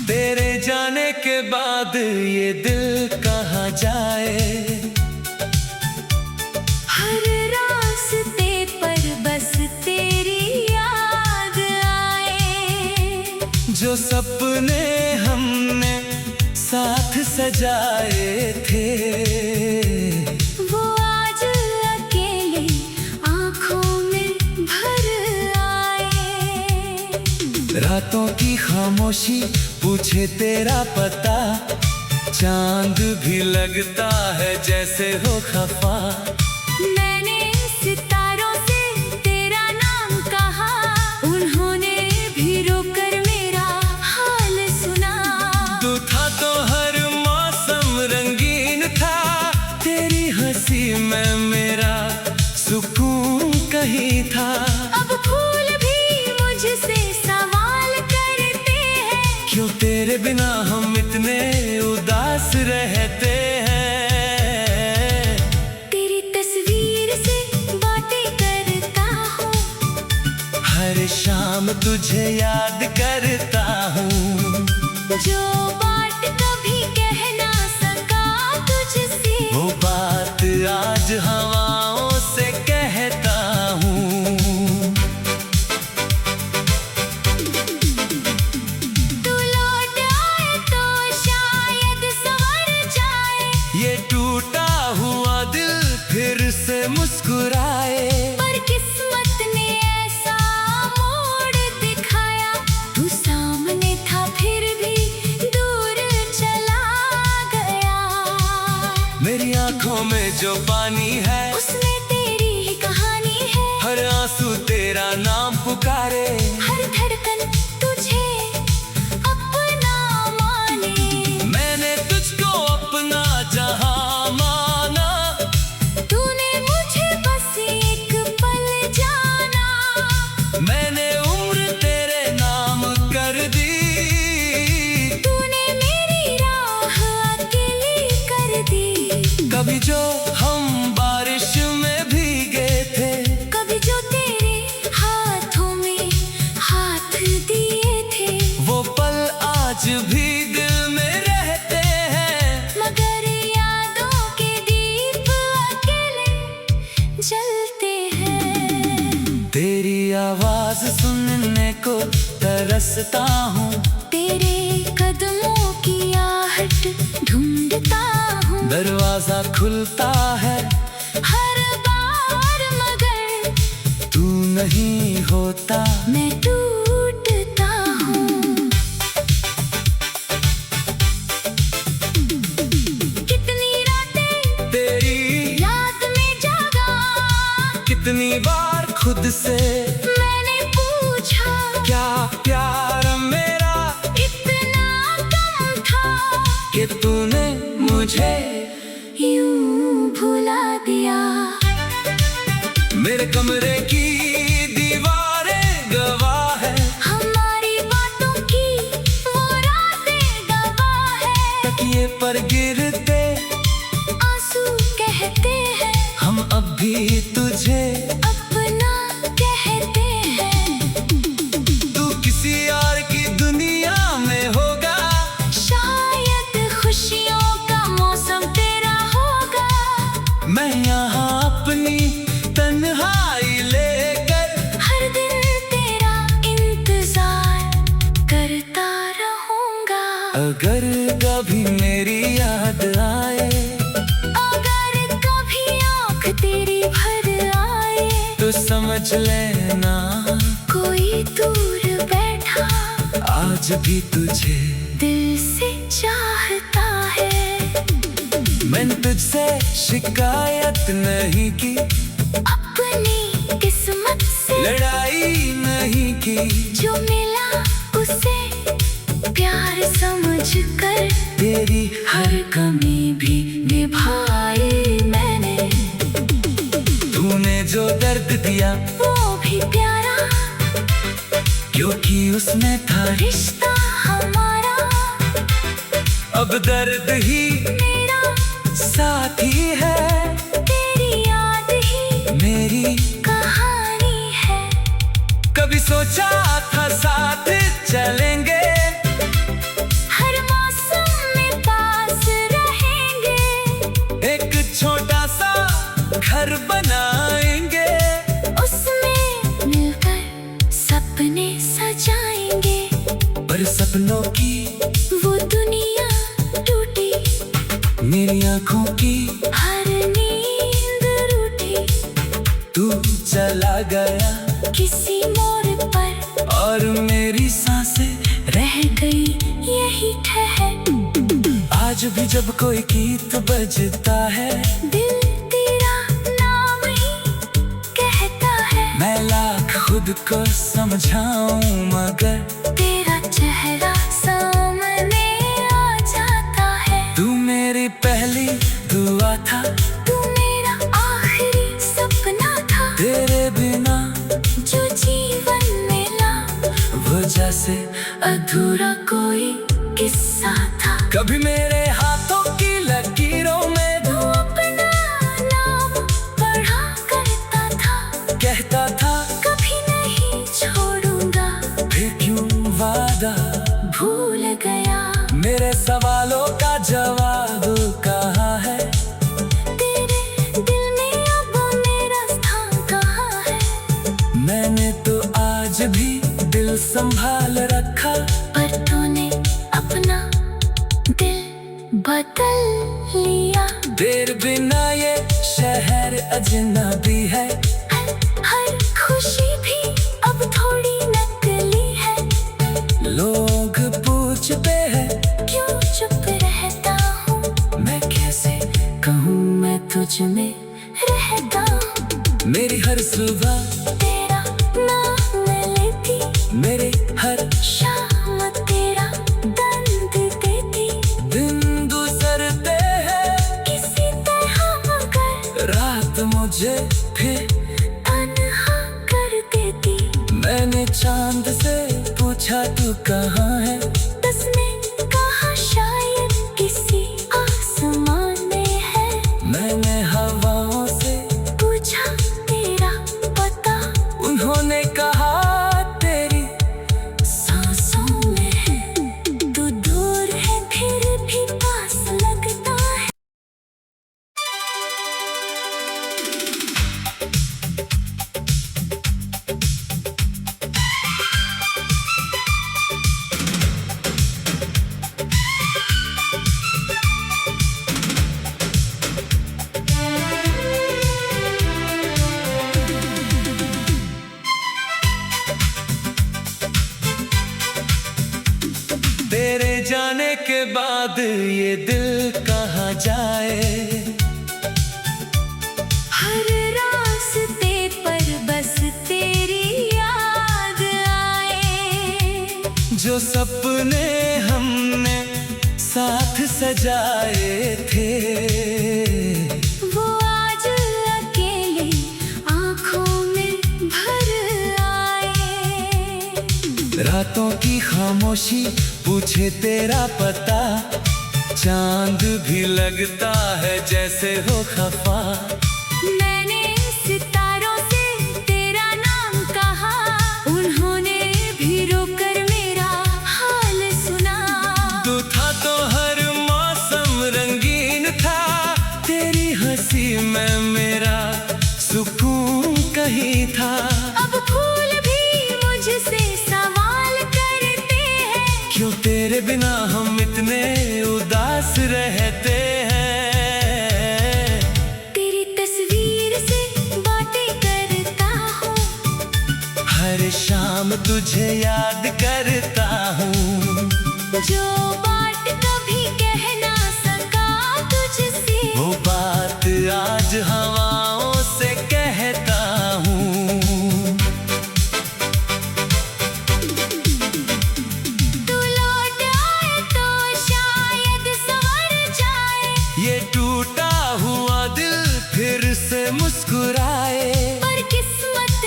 तेरे जाने के बाद ये दिल कहाँ जाए। हर रास्ते पर बस तेरी याद आए। जो सपने हमने साथ सजाए थे, वो आज अकेले आँखों में भर आए। रातों की खामोशी पूछे तेरा पता, चांद भी लगता है जैसे हो खफा। मैंने सितारों से तेरा नाम कहा, उन्होंने भी रोकर मेरा हाल सुना। तू था तो हर मौसम रंगीन था, तेरी हंसी में मेरा सुकून कहीं था। अब फूल भी मुझसे सवाल करते हैं, क्यों तेरे बिना हम इतने उदास रहते हैं। तेरी तस्वीर से बातें करता हूँ, हर शाम तुझे याद करता हूँ। जो बात कभी कह ना सका तुझसे, वो बात आज हवाओं से कहता हूँ। तू लौट आए तो शायद संवर जाए, ये टूटा हुआ दिल फिर से मुस्कुराए। पर किस्मत ने ऐसा मोड़ दिखाया, तू सामने था फिर भी दूर चला गया। मेरी आंखों में जो पानी है, उसमें तेरी ही कहानी है। हर आंसू तेरा नाम पुकारे। हर धड़कन तुझे अपना माने। मैंने तुझको अपना जहां माना, तूने मुझे बस एक पल जाना। मैंने उम्र तेरे नाम कर दी। तूने मेरी राह अकेली कर दी। कभी जो हम बारिश में भीगे थे, कभी जो तेरे हाथों में हाथ दिए थे, वो पल आज भी दिल में रहते हैं। मगर यादों के दीप अकेले जलते हैं। तेरी आवाज सुनने को तरसता हूँ, तेरे कदमों की आहट ढूंढता हूँ। दरवाजा खुलता है हर बार मगर तू नहीं होता। मैं टूटता हूँ। कितनी रातें तेरी याद में जागा, कितनी बार खुद से मैंने पूछा, क्या प्यार मेरा इतना कम था कि तूने मुझे यूं भुला दिया। मेरे कमरे की दीवारें गवाह है, हमारी बातों की वो रातें गवाह है। तकिए पर गिरते आंसू कहते हैं, हम अब भी तुझे अपना कहते हैं। तू किसी और की दुनिया में होगा, शायद खुशियों का मौसम तेरा होगा। मैं यहाँ अपनी तन्हाई लेकर हर दिन तेरा इंतजार करता रहूंगा। अगर कभी मेरी याद आए, अगर कभी आँख तेरी भर आए, तो समझ लेना कोई दूर बैठा आज भी तुझे दिल से चाहता है। मैंने तुझसे शिकायत नहीं की, अपनी किस्मत से लड़ाई नहीं की। जो मिला उसे प्यार समझ कर तेरी हर कमी भी निभाई मैंने। तूने जो दिया, वो भी प्यारा, क्योंकि उसमें था रिश्ता हमारा। अब दर्द ही मेरा साथी है, तेरी याद ही मेरी कहानी है। कभी सोचा था साथ चलेंगे, हर मौसम में पास रहेंगे, एक छोटा सा घर बनाएंगे, उसमें मिलकर सपने सजाएंगे। पर सपनों की वो दुनिया टूटी, मेरी आंखों की हर नींद रूठी। तू चला गया किसी मोड़ पर और मेरी सांसें रह गई यही ठहर। आज भी जब कोई गीत बजता है, दिल तेरा नाम ही कहता है। मैं लाख खुद को समझाऊं मगर तेरा चेहरा सामने आ जाता है। तू मेरी पहली दुआ था, तू मेरा आखिरी सपना था, तेरे बिना जो जीवन मिला वो जैसे अधूरा कोई किस्सा था। कभी मेरे हाथों की लकीरों में तू अपना नाम पढ़ा करता था, कहता था कभी नहीं छोड़ूंगा, फिर क्यों वादा भूल गया। मेरे सवालों का जवाब कहाँ है, तेरे दिल में अब मेरा स्थान कहाँ है। मैंने तो आज भी दिल संभाल रखा, पर तूने अपना दिल बदल लिया। तेरे बिना ये शहर अजनबी है, हर खुशी भी अब थोड़ी नकली है। लोग पूछते हैं क्यों चुप रहता हूँ, मैं कैसे कहूँ मैं तुझ में रहता हूँ। मेरी हर सुबह तेरा नाम लेती, मेरे हर शाम तेरा दर्द देती। दिन गुजरते हैं, किसी तरह मगर रात मुझे फिर तन्हा कर देती। मैंने चांद से पूछा तू कहाँ है, उसने कहा शायद किसी आसमान में है। मैंने हवाओं से पूछा तेरा पता, उन्होंने कहा तेरी सांसों में है। तू दूर है फिर भी पास लगता है। तेरे जाने के बाद ये दिल कहाँ जाए, हर रास्ते पर बस तेरी याद आए। जो सपने हमने साथ सजाए थे, वो आज अकेले आँखों में भर आए। रातों की खामोशी पूछे तेरा पता, चांद भी लगता है जैसे हो खफा। मैंने सितारों से तेरा नाम कहा, उन्होंने भी रोकर मेरा हाल सुना। तू था तो हर मौसम रंगीन था, तेरी हंसी में मेरा सुकून कहीं था। अब फूल भी मुझसे सवाल करते हैं, क्यों तेरे बिना हम इतने उदास रहते हैं। तेरी तस्वीर से बातें करता हूँ, हर शाम तुझे याद करता हूँ। जो बात कभी कह ना सका तुझसे, वो बात आज हवाओं से कहता हूँ। तू लौट आए तो शायद संवर जाए, ये टूटा हुआ दिल फिर से मुस्कुराए। पर किस्मत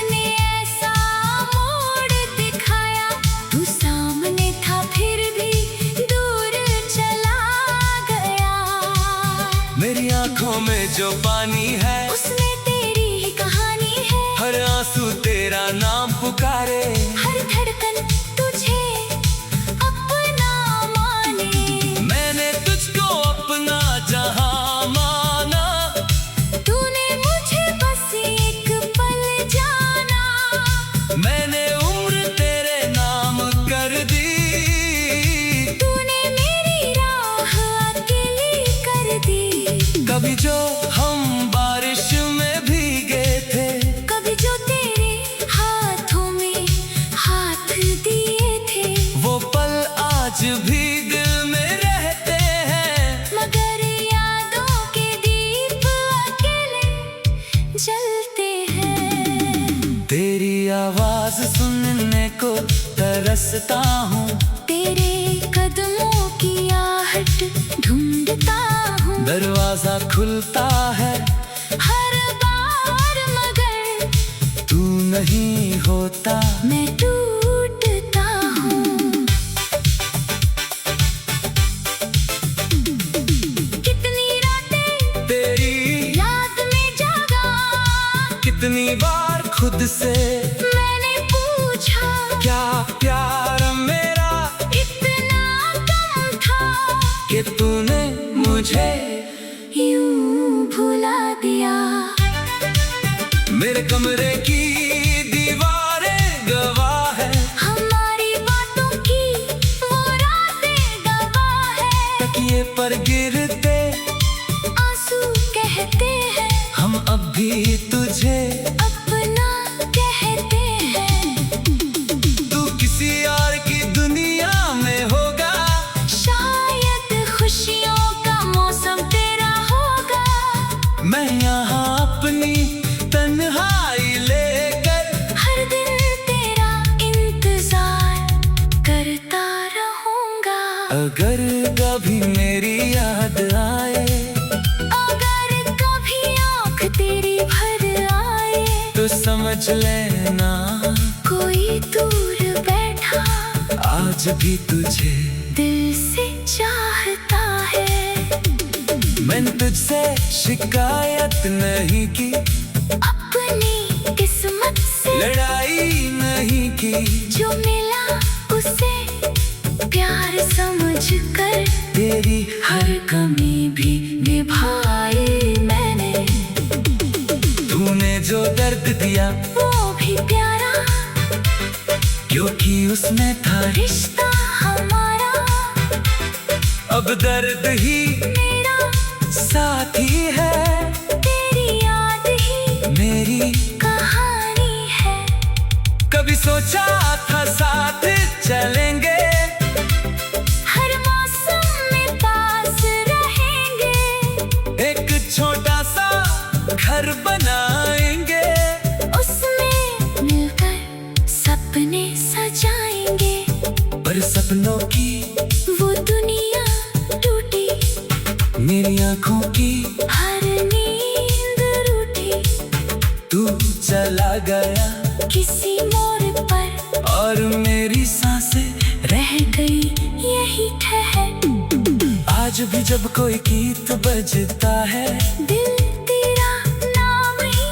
मेरी आंखों में जो पानी है उसमें तेरी ही कहानी है। हर आंसू तेरा नाम पुकारे, हर धड़कन तुझे अपना माने। मैंने तुझको अपना जहां माना, तूने मुझे बस एक पल जाना। मैंने उम्र तेरे नाम कर दी। तूने मेरी राह अकेली कर दी। कभी जो हम बारिश में भीगे थे, कभी जो तेरे हाथों में हाथ दिए थे, वो पल आज भी दिल में रहते हैं। मगर यादों के दीप अकेले जलते हैं। तेरी आवाज सुनने को तरसता हूँ, तेरे कदमों की आहट ढूंढता हूँ। दरवाजा खुलता है हर बार मगर तू नहीं होता। मैं टूटता हूँ। कितनी रातें तेरी याद में जागा, कितनी बार खुद से मैंने पूछा क्या प्यार मेरा इतना कम था कि तूने मुझे यूं भुला दिया। मेरे कमरे की दीवारें गवाह है, हमारी बातों की वो रातें गवाह है। तकिए पर गिरते आंसू कहते हैं हम अब भी तुझे। अपना कहते हैं। तू किसी और की दुनिया में होगा, शायद खुशियों का मौसम तेरा होगा। मैं यहाँ अपनी तन्हाई लेकर हर दिन तेरा इंतजार करता रहूंगा। अगर कभी मेरी याद आए अगर कभी आँख तेरी भर आए, तो समझ लेना कोई दूर बैठा आज भी तुझे दिल से चाहता है। मैंने तुझसे शिकायत नहीं की, अपनी किस्मत से लड़ाई नहीं की। जो मिला उसे प्यार समझ कर तेरी हर कमी भी निभाई मैंने। तूने जो दर्द दिया वो भी प्यारा, क्योंकि उसमें था रिश्ता हमारा। अब दर्द ही मेरा साथी है, तेरी याद ही मेरी कहानी है। कभी सोचा था साथ चलेंगे, हर मौसम में पास रहेंगे। एक छोटा सा घर बनाएंगे, उसमें मिलकर सपने सजाएंगे। पर सपनों की वो दुनिया टूटी, मेरी आंखों की हर नींद रूठी। तू चला गया किसी मोड़ पर और मेरी सांसें रह गई यही ठहर। आज भी जब कोई गीत बजता है, दिल तेरा नाम ही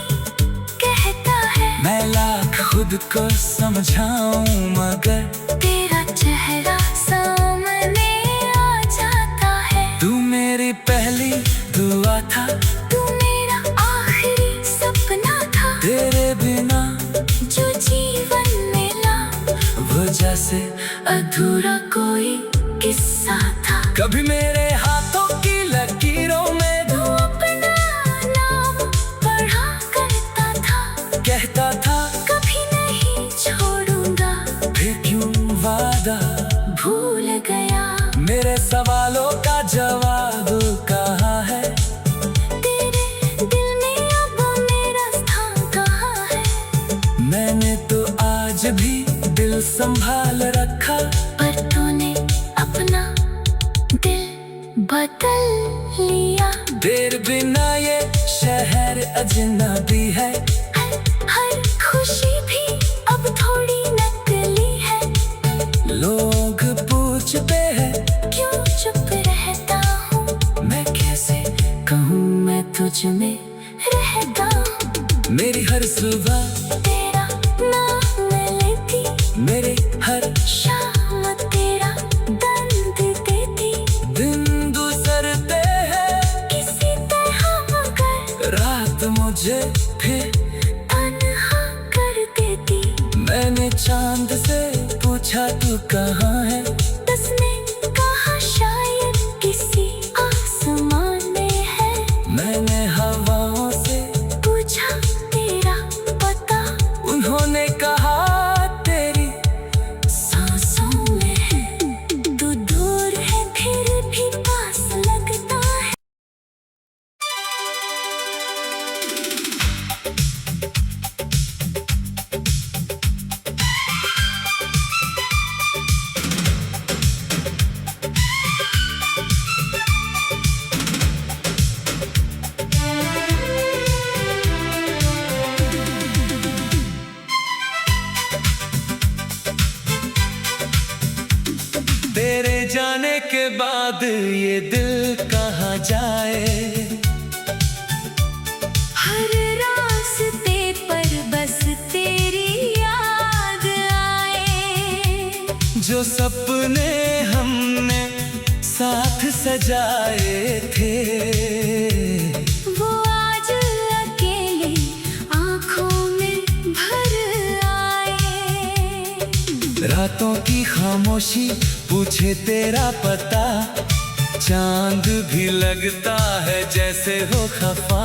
कहता है। मैं लाख खुद को समझाऊं मगर तेरा चेहरा सामने आ जाता है। तू मेरी पहली दुआ था, तू मेरा आखिरी सपना था। तेरे बिना जो जीवन मिला वो जैसे अधूरा कोई किस्सा था। कभी मेरे हाथों की लकीरों में तू अपना नाम पढ़ा करता था। कहता था कभी नहीं छोड़ूंगा, फिर क्यों वादा। भूल गया मेरे सवालों का जवाब कहाँ है, तेरे दिल में अब मेरा स्थान कहाँ है। मैंने तो आज भी दिल संभाल रखा, पर तूने अपना दिल बदल लिया। तेरे बिना ये शहर अजनबी है, हर खुशी भी अब थोड़ी नकली है। लोग पूछते हैं क्यों चुप रहता हूँ, मैं कैसे कहूँ मैं तुझ में रहता हूँ। मेरी हर सुबह तेरा नाम मैं लेती, मेरे हर शाम तेरा दर्द देती। दिन गुजरते हैं किसी तरह मगर रात मुझे फिर तन्हा कर देती। मैंने चांद से पूछा तू कहाँ है, उसने कहा शायद किसी आसमान में है। मैंने हवाओं से पूछा तेरा पता, उन्होंने कहा तेरी सांसों में है। तू दूर है फिर भी पास लगता है। तेरे जाने के बाद ये दिल कहाँ जाए। हर रास्ते पर बस तेरी याद आए। जो सपने हमने साथ सजाए थे, वो आज अकेले आँखों में भर आए। रातों की खामोशी पूछे तेरा पता, चांद भी लगता है जैसे हो खफा।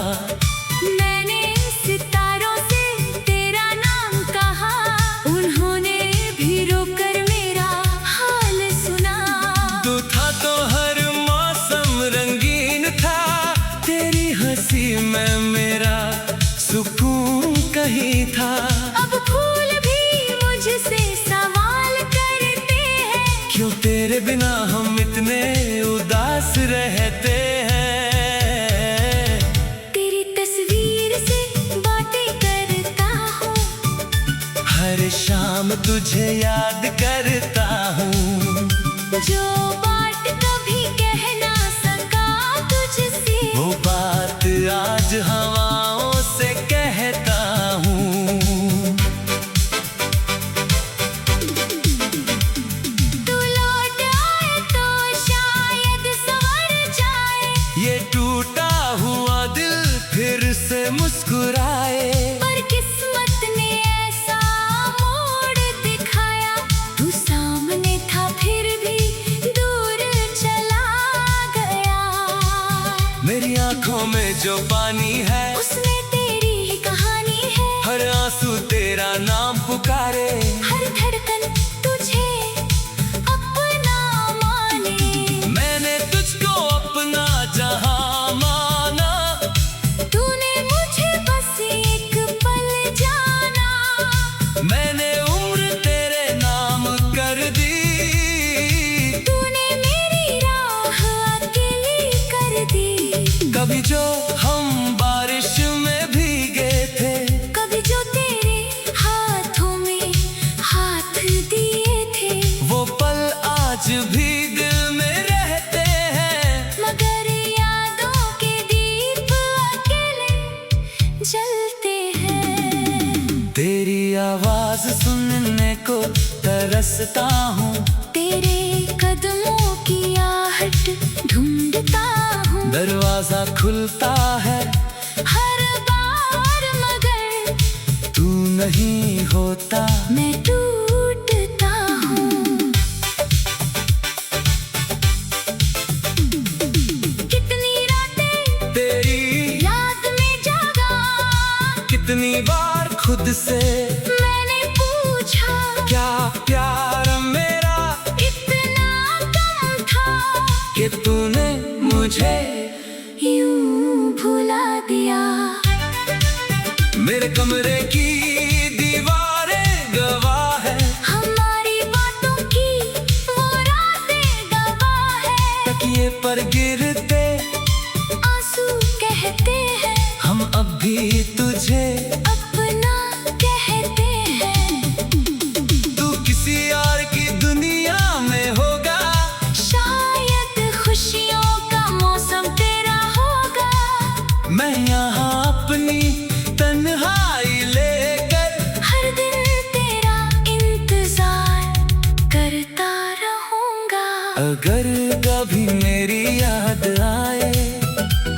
मैंने सितारों से तेरा नाम कहा, उन्होंने भी रोकर मेरा हाल सुना। तू था तो हर मौसम रंगीन था, तेरी हंसी में मेरा सुकून कहीं था। अब फूल भी मुझसे सवाल करते हैं, क्यों तेरे बिना हम इतने उदास रहते हैं। तेरी तस्वीर से बातें करता हूँ, हर शाम तुझे याद करता हूँ। जो बात कभी कह ना सका तुझसे, वो बात आज हवाओं से कहता हूँ। तू लौट आए तो शायद संवर जाए। ये टूटा हुआ दिल फिर से मुस्कुराए। पर किस्मत ने ऐसा मोड़ दिखाया, तू सामने था फिर भी दूर चला गया। मेरी आंखों में जो पानी है, उसमें तेरी ही कहानी है। हर आंसू तेरा नाम पुकारे। हर धड़कन तुझे अपना माने। मैंने तुझको अपना जहां माना, तूने मुझे बस एक पल जाना। मैंने उम्र तेरे नाम कर दी। तूने मेरी राह अकेली कर दी। कभी जो हम बारिश में भीगे थे, कभी जो तेरे हाथों में हाथ दिए थे। वो पल आज भी दिल में रहते हैं। मगर यादों के दीप अकेले जलते हैं। तेरी आवाज सुनने को तरसता हूँ, तेरे कदमों की आहट ढूंढता हूँ। दरवाजा खुलता है हर बार मगर तू नहीं होता। मैं टूटता हूँ। कितनी रातें तेरी याद में जागा, कितनी बार खुद से मैंने पूछा क्या प्यार मेरा इतना कम था कि तूने मुझे यूं भुला दिया। मेरे कमरे की दीवारें गवाह है, हमारी बातों की वो रातें गवाह है। तकिए पर गिरते आंसू कहते हैं, हम अब भी तुझे अपना कहते हैं। तू किसी और की दुनिया में होगा, शायद खुशियों का मौसम तेरा होगा। मैं यहाँ अपनी तन्हाई लेकर हर दिन तेरा इंतजार करता रहूंगा। अगर कभी मेरी याद आए,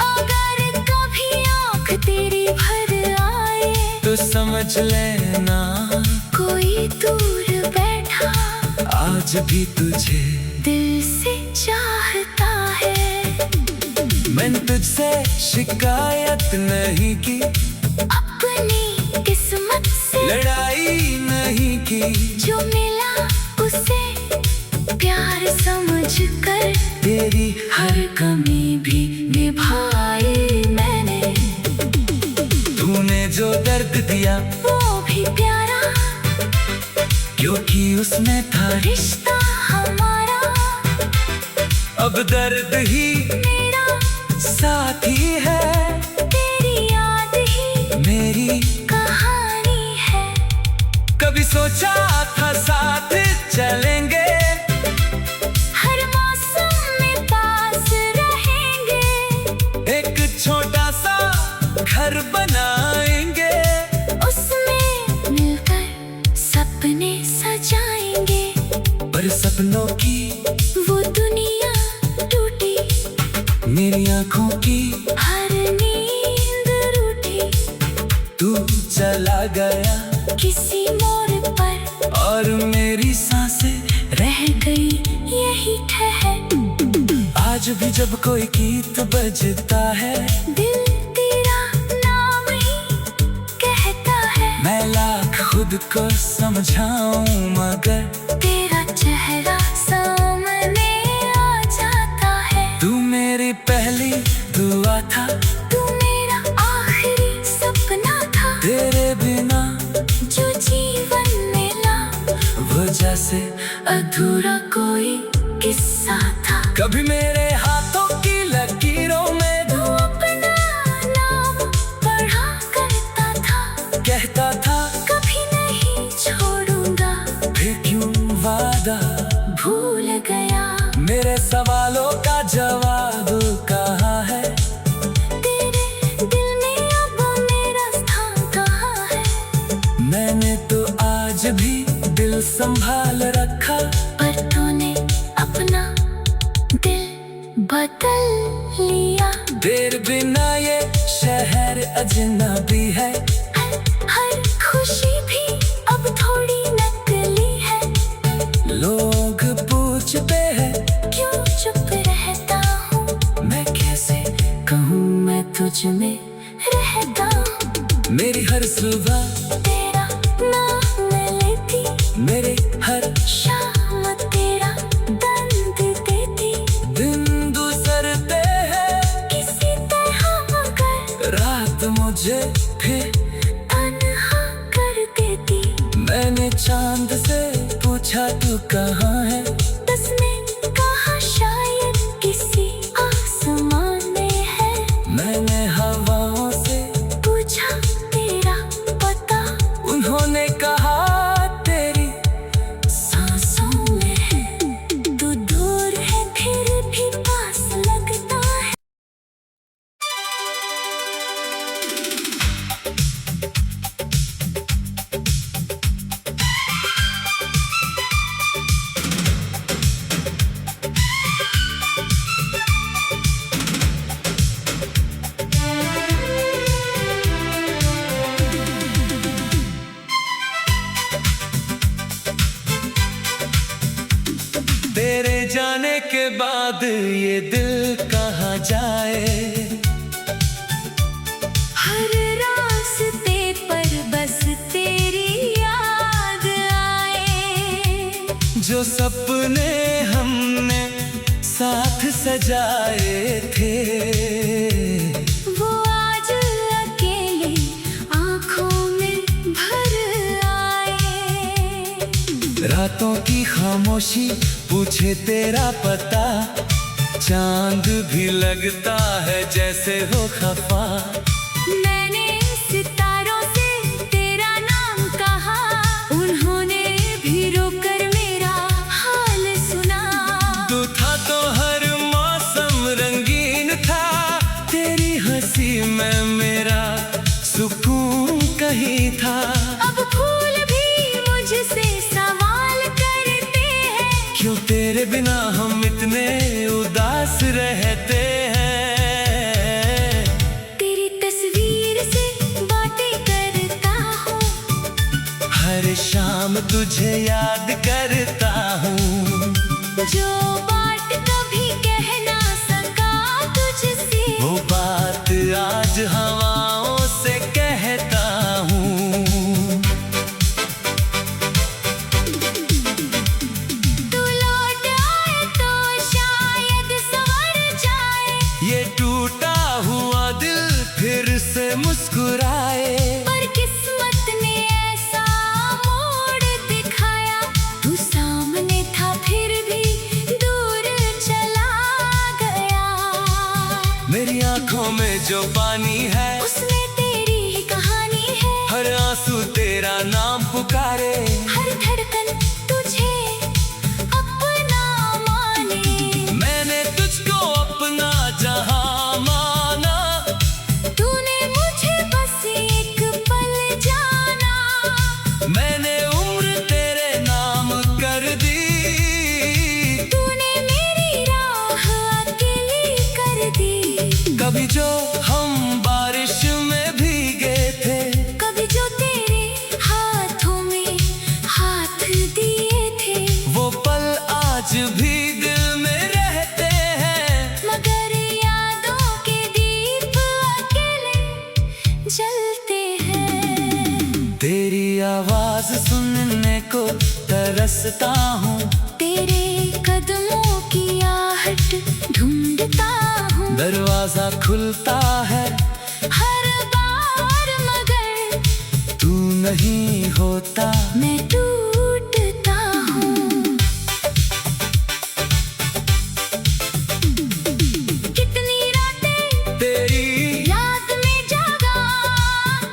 अगर कभी आँख तेरी भर आए, तो समझ लेना कोई दूर बैठा आज भी तुझे दिल से चाहता है। मैंने तुझसे शिकायत नहीं की, अपनी किस्मत से लड़ाई नहीं की, जो मिला उसे प्यार समझ कर तेरी हर कमी भी निभाई मैंने। तूने जो दर्द दिया वो भी प्यारा, क्योंकि उसमें था रिश्ता हमारा। अब दर्द ही मेरा साथी है, तेरी याद ही मेरी कहानी है। कभी सोचा था साथ चलेंगे, हर मौसम में पास रहेंगे, एक छोटा सा घर बनाएंगे, उसमें मिलकर सपने सजाएंगे। पर सपनों की वो दुनिया टूटी, मेरी आंखों की हर नींद रूठी। तू चला गया किसी मोड़ पर और मेरी सांसें रह गई यही ठहर। आज भी जब कोई गीत बजता है, दिल तेरा नाम ही कहता है। मैं लाख खुद को समझाऊं मगर तेरा चेहरा सामने आ जाता है। तू मेरी पहली दुआ था, तू मेरा आखिरी सपना था, तेरे बिना जो जीवन मिला वो जैसे अधूरा कोई किस्सा था। कभी मेरे हाथों की लकीरों में तू अपना नाम पढ़ा करता था, कहता था कभी नहीं छोड़ूंगा। फिर क्यों वादा भूल गया मेरे सवालों का जवाब कहाँ है, तेरे दिल में अब मेरा स्थान कहाँ है। मैंने तो आज भी दिल संभाल रखा, पर तूने अपना दिल बदल लिया। तेरे बिना ये शहर अजनबी है, हर खुशी भी अब थोड़ी नकली है। लोग पूछते हैं क्यों चुप रहता हूँ, मैं कैसे कहूँ मैं तुझ में रहता हूँ। मेरी हर सुबह तेरा नाम लेती, मेरे हर शाम तेरा दर्द देती। दिन गुजरते हैं, किसी तरह मगर रात मुझे फिर तन्हा कर देती। मैंने चांद से पूछा तू कहाँ है, उसने कहा शायद किसी आसमान में है। मैंने हवाओं से पूछा तेरा पता, उन्होंने कहा तेरी सांसों में है। तू दूर है फिर भी पास लगता है। तेरे जाने के बाद ये दिल कहाँ जाए, हर रास्ते पर बस तेरी याद आए। जो सपने हमने साथ सजाए थे, वो आज अकेले आँखों में भर आए। रातों की खामोशी पूछे तेरा पता, चांद भी लगता है जैसे हो खफा। मैंने सितारों से तेरा नाम कहा, उन्होंने भी रोकर मेरा हाल सुना। तू था तो हर मौसम रंगीन था, तेरी हंसी में मेरा सुकून कहीं था। अब फूल भी मुझसे सवाल करते हैं, क्यों तेरे बिना हम इतने उदास रहते हैं। तेरी तस्वीर से बातें करता हूँ, हर शाम तुझे याद करता हूँ। जो बात कभी कह ना सका तुझसे, वो बात आज हवाओं से कहता हूँ। तू लौट आए तो शायद संवर जाए, ये टूटा हुआ दिल फिर से मुस्कुराए। पर किस्मत ने ऐसा मोड़ दिखाया, तू सामने था फिर भी दूर चला गया। मेरी आंखों में जो पानी है, उसमें तेरी ही कहानी है, हर आंसू तेरा नाम पुकारे। हर धड़कन तुझे अपना माने। मैंने तुझको अपना जहां माना, तूने मुझे बस एक पल जाना, मैंने उम्र तेरे नाम कर दी। तूने मेरी राह अकेली कर दी। कभी जो हम बारिश में भीगे थे, कभी जो तेरे हाथों में हाथ दिए थे, वो पल आज भी दिल में रहते हैं। मगर यादों के दीप अकेले जलते हैं। तेरी आवाज सुनने को तरसता हूँ, तेरे कदमों की आहट ढूंढता हूँ, दरवाजा खुलता है हर बार मगर तू नहीं होता। मैं टूटता हूँ। कितनी रातें तेरी याद में जागा,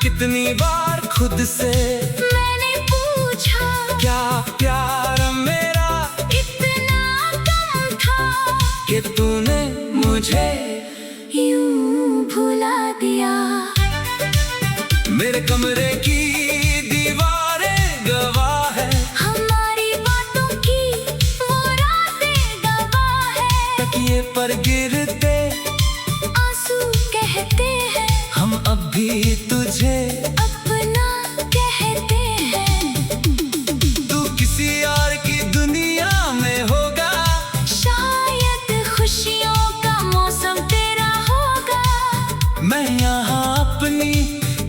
कितनी बार खुद से मैंने पूछा, क्या प्यार मेरा इतना कम था कि तूने मुझे यूं भुला दिया। मेरे कमरे की दीवारें गवाह है, हमारी बातों की वो रातें गवाह है, तकिए पर गिरते आंसू कहते हैं, हम अब भी तुझे। अपना कहते हैं। तू किसी और की दुनिया में होगा, शायद खुशियों का मौसम तेरा होगा, मैं यहाँ अपनी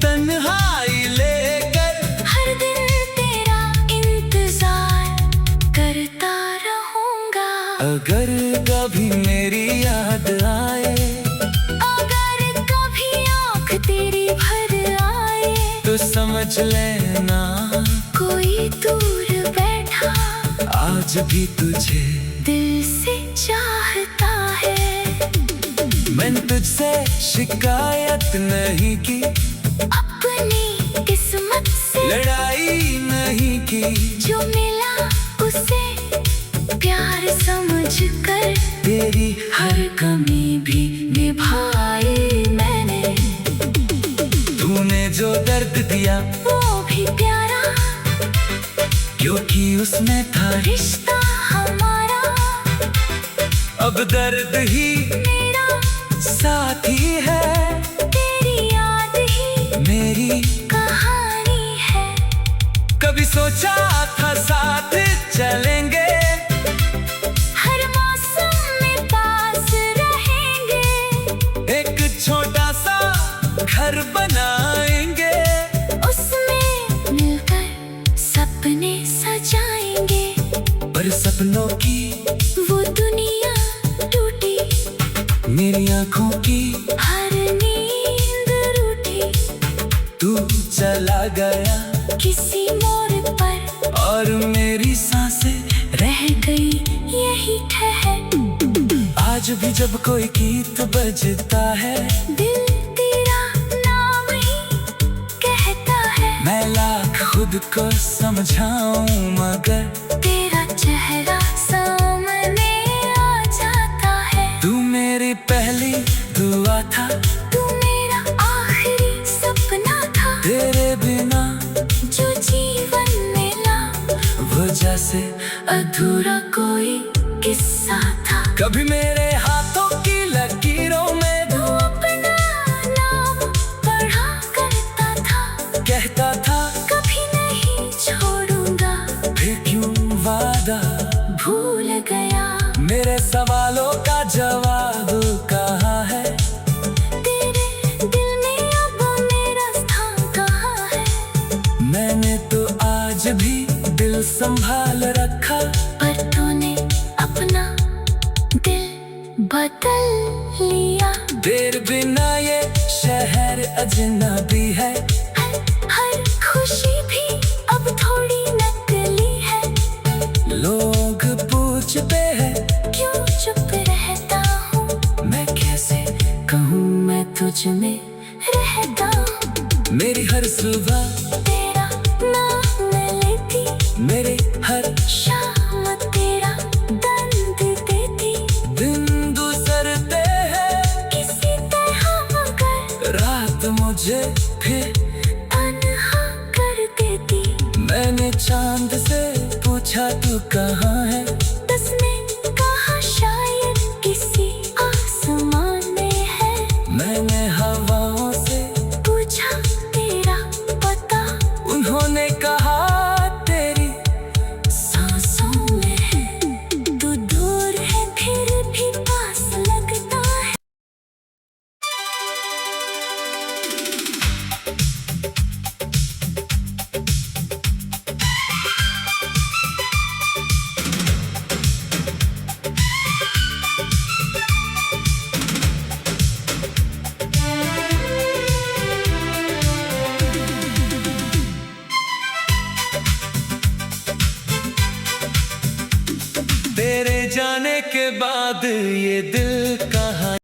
तन्हाई लेकर हर दिन तेरा इंतजार करता रहूंगा। अगर कभी मेरी याद आए, अगर कभी आँख तेरी भर आए, तो समझ लेना कोई दूर बैठा आज भी तुझे दिल से चाहता है। मैंने तुझसे शिकायत नहीं की, अपनी किस्मत से लड़ाई नहीं की। जो मिला उसे प्यार समझकर, तेरी हर कमी भी निभाई मैंने। तूने जो दर्द दिया वो भी प्यारा, क्योंकि उसमें था रिश्ता हमारा। अब दर्द ही मेरा साथी है, तेरी याद ही मेरी कहानी है। कभी सोचा था साथ चलेंगे, हर मौसम में पास रहेंगे, एक छोटा सा घर बनाएंगे, उसमें मिलकर सपने सजाएंगे। पर सपनों की वो दुनिया टूटी, मेरी आंखों की हर नींद रूठी। तू चला गया किसी मोड़ पर और मेरी सांसें रह गई यही ठहर। आज भी जब कोई गीत बजता है, दिल तेरा नाम ही कहता है। मैं लाख खुद को समझाऊं मगर तेरा चेहरा सामने आ जाता है। तू मेरी पहली दुआ था, तू मेरा कभी मेरे हाथों की लकीरों में तू अपना नाम पढ़ा करता था, कहता था कभी नहीं छोड़ूंगा, फिर क्यों वादा भूल गया। मेरे सवालों का जवाब कहाँ है, तेरे दिल में अब मेरा स्थान कहाँ है। मैंने तो आज भी दिल संभाल रखा, पर तूने अपना दिल बदल लिया। तेरे बिना ये शहर अजनबी है, हर खुशी भी अब थोड़ी नकली है। लोग पूछते हैं क्यों चुप रहता हूँ, मैं कैसे कहूँ मैं तुझ में रहता हूँ। मेरी हर सुबह तेरा नाम लेती, मेरे हर शाम तेरा दर्द देती। दिन गुजरते हैं किसी तरह मगर रात मुझे फिर तन्हा कर देती। मैंने चांद से पूछा तू कहाँ है, उसने कहा शायद किसी आसमान में है। मैंने हवाओं से पूछा तेरा पता, उन्होंने कहा तेरी सांसों में है। तू दूर है फिर भी पास लगता है। तेरे जाने के बाद ये दिल